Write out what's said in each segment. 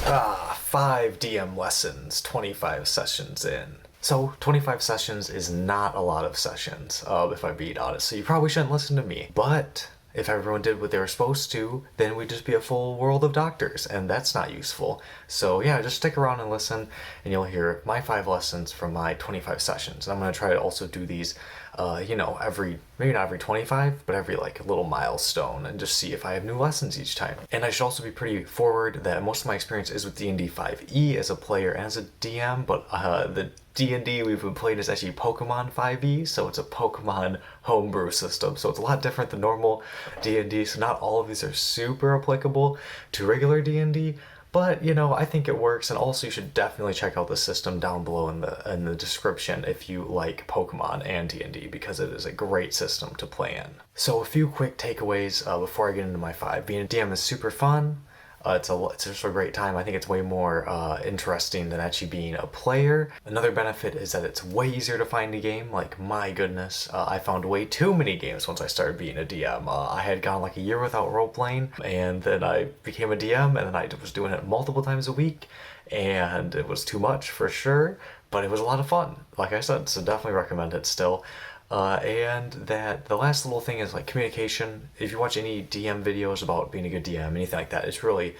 5 DM lessons, 25 sessions in. So 25 sessions is not a lot of sessions, if I'm being honest, so you probably shouldn't listen to me. But if everyone did what they were supposed to, then we'd just be a full world of doctors, and that's not useful. So yeah, just stick around and listen, and you'll hear my 5 lessons from my 25 sessions. And I'm going to try to also do these, maybe not every 25, but every like little milestone, and just see if I have new lessons each time. And I should also be pretty forward that most of my experience is with D&D 5e as a player and as a DM, but the D&D we've been playing is actually Pokemon 5e, so it's a Pokemon homebrew system, so it's a lot different than normal D&D, so not all of these are super applicable to regular D&D, but I think it works. And also you should definitely check out the system down below in the description if you like Pokemon and D&D, because it is a great system to play in. So a few quick takeaways before I get into my 5. Being a DM is super fun. It's just a great time. I think it's way more interesting than actually being a player. Another benefit is that it's way easier to find a game. Like, my goodness, I found way too many games once I started being a DM. I had gone like a year without role-playing, and then I became a DM, and then I was doing it multiple times a week, and it was too much for sure, but it was a lot of fun, like I said, so definitely recommend it still. And that the last little thing is like communication. If you watch any DM videos about being a good DM, anything like that, it's really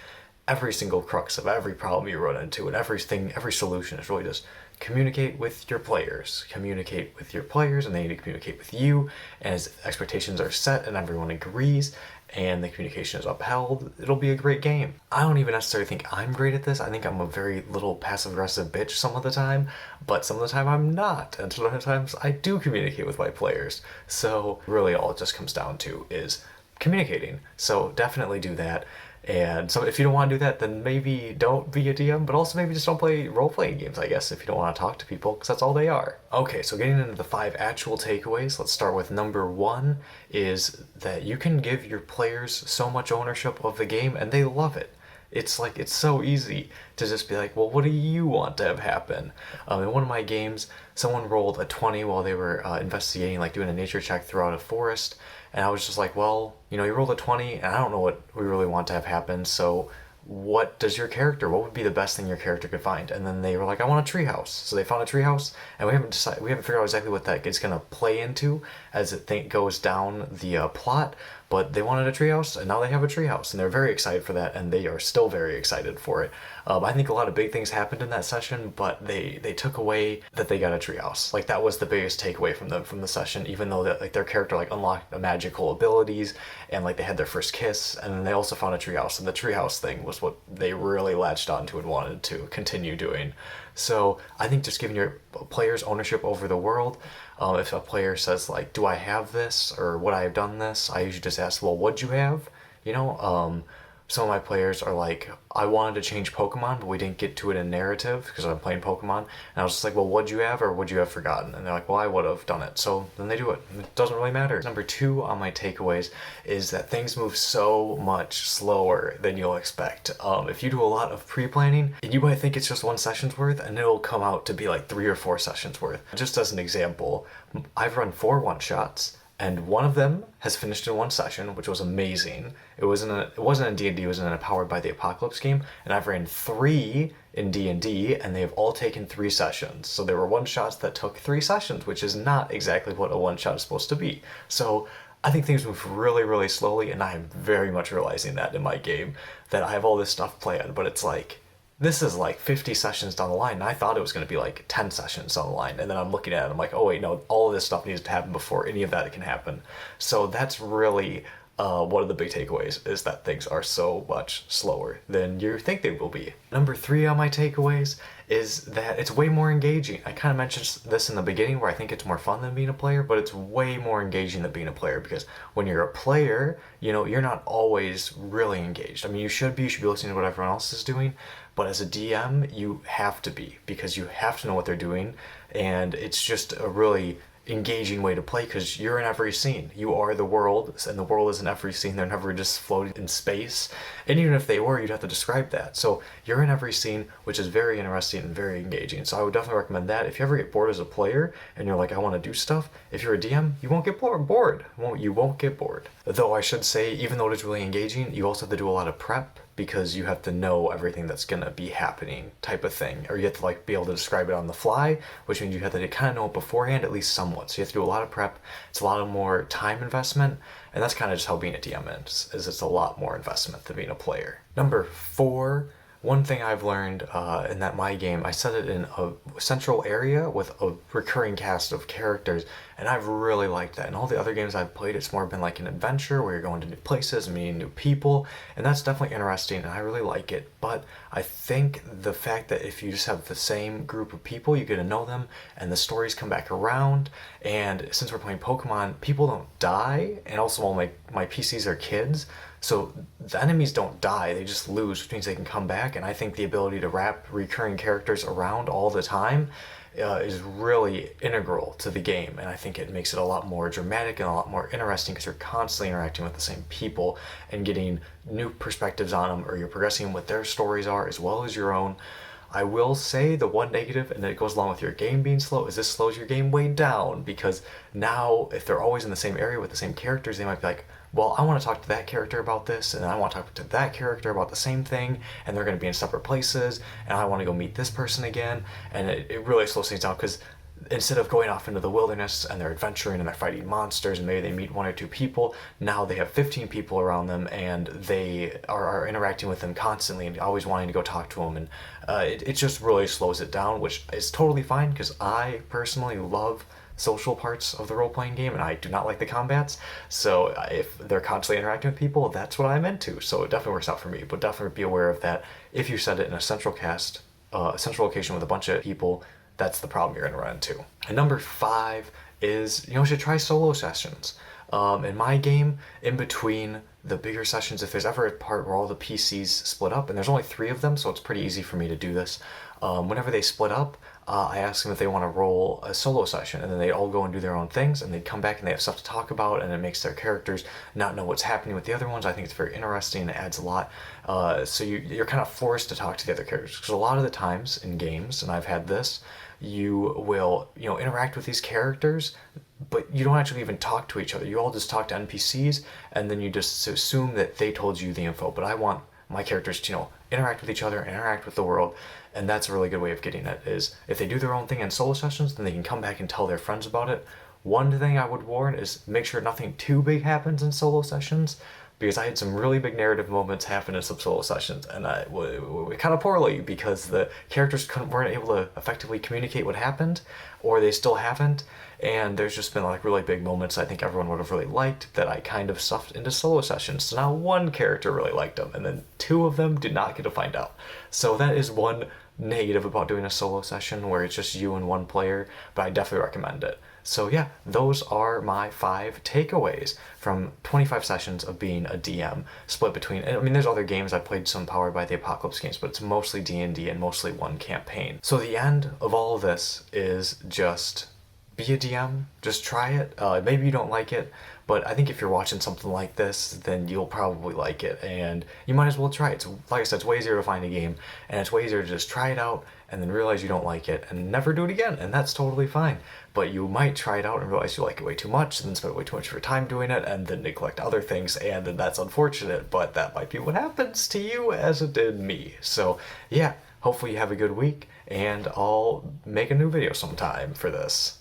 every single crux of every problem you run into and every solution is really just communicate with your players. Communicate with your players, and they need to communicate with you. And as expectations are set and everyone agrees and the communication is upheld, it'll be a great game. I don't even necessarily think I'm great at this. I think I'm a very little passive-aggressive bitch some of the time, but some of the time I'm not, and sometimes I do communicate with my players. So really all it just comes down to is communicating. So definitely do that. And so if you don't want to do that, then maybe don't be a DM, but also maybe just don't play role-playing games, I guess, if you don't want to talk to people, because that's all they are. Okay, so getting into the 5 actual takeaways, let's start with number 1, is that you can give your players so much ownership of the game, and they love it. It's so easy to just be like, well, what do you want to have happen? In one of my games, someone rolled a 20 while they were investigating, like doing a nature check throughout a forest, and I was just like, well, you rolled a 20, and I don't know what we really want to have happen, so what would be the best thing your character could find? And then they were like, I want a treehouse. So they found a treehouse, and we haven't figured out exactly what that is going to play into as it goes down the plot, but they wanted a treehouse, and now they have a treehouse, and they're very excited for that, and they are still very excited for it. I think a lot of big things happened in that session, but they took away that they got a treehouse. Like, that was the biggest takeaway from the session, even though that, like, their character unlocked magical abilities, and they had their first kiss, and then they also found a treehouse, and the treehouse thing was what they really latched onto and wanted to continue doing. So I think just giving your players ownership over the world. If a player says do I have this, or would I have done this, I usually just ask, well, what'd you have? Some of my players are like, I wanted to change Pokemon, but we didn't get to it in narrative because I'm playing Pokemon. And I was just like, well, what'd you have, or would you have forgotten? And they're like, well, I would have done it. So then they do it. It doesn't really matter. Number 2 on my takeaways is that things move so much slower than you'll expect. If you do a lot of pre-planning, you might think it's just 1 session's worth, and it'll come out to be like 3 or 4 sessions worth. Just as an example, I've run 4 one-shots, and one of them has finished in 1 session, which was amazing. It wasn't in D&D, it was in a Powered by the Apocalypse game, and I've ran 3 in D&D, and they have all taken 3 sessions. So there were one-shots that took 3 sessions, which is not exactly what a one-shot is supposed to be. So I think things move really, really slowly, and I am very much realizing that in my game, that I have all this stuff planned, but it's like, this is 50 sessions down the line, and I thought it was going to be 10 sessions down the line, and then I'm looking at it and I'm like, oh wait, no, all of this stuff needs to happen before any of that can happen. So that's really one of the big takeaways, is that things are so much slower than you think they will be. Number 3 on my takeaways is that it's way more engaging. I kind of mentioned this in the beginning, where I think it's more fun than being a player, but it's way more engaging than being a player, because when you're a player, you're not always really engaged. I mean, you should be listening to what everyone else is doing, but as a DM, you have to be, because you have to know what they're doing, and it's just a really engaging way to play, because you're in every scene. You are the world, and the world is in every scene. They're never just floating in space, and even if they were, you'd have to describe that. So you're in every scene, which is very interesting and very engaging. So I would definitely recommend that. If you ever get bored as a player and you're like, I want to do stuff, if you're a DM, you won't get bored. You won't get bored. Though I should say, even though it is really engaging, you also have to do a lot of prep. because you have to know everything that's gonna be happening type of thing, or you have to like be able to describe it on the fly, which means you have to kind of know it beforehand at least somewhat. So you have to do a lot of prep. It's a lot of more time investment, and that's kind of just how being a DM is it's a lot more investment than being a player. Number 4, one thing I've learned in that my game, I set it in a central area with a recurring cast of characters, and I've really liked that. In all the other games I've played, it's more been like an adventure where you're going to new places and meeting new people, and that's definitely interesting, and I really like it. But I think the fact that if you just have the same group of people, you get to know them, and the stories come back around, and since we're playing Pokemon, people don't die, and also all my PCs are kids, so the enemies don't die, they just lose, which means they can come back, and I think the ability to wrap recurring characters around all the time is really integral to the game, and I think it makes it a lot more dramatic and a lot more interesting because you're constantly interacting with the same people and getting new perspectives on them, or you're progressing what their stories are as well as your own. I will say the one negative, and it goes along with your game being slow, is this slows your game way down, because now if they're always in the same area with the same characters, they might be like, well, I want to talk to that character about this, and I want to talk to that character about the same thing, and they're going to be in separate places, and I want to go meet this person again, and it really slows things down, because instead of going off into the wilderness and they're adventuring and they're fighting monsters and maybe they meet 1 or 2 people, now they have 15 people around them and they are interacting with them constantly and always wanting to go talk to them, and it just really slows it down, which is totally fine because I personally love social parts of the role-playing game and I do not like the combats, so if they're constantly interacting with people, that's what I'm into, so it definitely works out for me. But definitely be aware of that. If you set it in a central location with a bunch of people, that's the problem you're going to run into. And number 5 is, you should try solo sessions. In my game, in between the bigger sessions, if there's ever a part where all the PCs split up, and there's only 3 of them, so it's pretty easy for me to do this, whenever they split up, I ask them if they want to roll a solo session, and then they all go and do their own things, and they come back and they have stuff to talk about, and it makes their characters not know what's happening with the other ones. I think it's very interesting and it adds a lot. So you're kind of forced to talk to the other characters, because a lot of the times in games, and I've had this, you will interact with these characters, but you don't actually even talk to each other. You all just talk to NPCs, and then you just assume that they told you the info. But I want my characters to interact with each other, interact with the world, and that's a really good way of getting it, is if they do their own thing in solo sessions, then they can come back and tell their friends about it. One thing I would warn is make sure nothing too big happens in solo sessions, because I had some really big narrative moments happen in some solo sessions, and kind of poorly, because the characters weren't able to effectively communicate what happened, or they still haven't, and there's just been like really big moments I think everyone would have really liked that I kind of stuffed into solo sessions. So now 1 character really liked them, and then 2 of them did not get to find out. So that is one negative about doing a solo session where it's just you and 1 player, but I definitely recommend it. So yeah, those are my 5 takeaways from 25 sessions of being a DM, split between, I mean, there's other games. I've played some Powered by the Apocalypse games, but it's mostly D&D and mostly 1 campaign. So the end of all of this is just be a DM, just try it. Maybe you don't like it, but I think if you're watching something like this, then you'll probably like it, and you might as well try it. So, like I said, it's way easier to find a game, and it's way easier to just try it out and then realize you don't like it and never do it again, and that's totally fine. But you might try it out and realize you like it way too much, and then spend way too much of your time doing it, and then neglect other things, and then that's unfortunate, but that might be what happens to you as it did me. So yeah, hopefully you have a good week, and I'll make a new video sometime for this.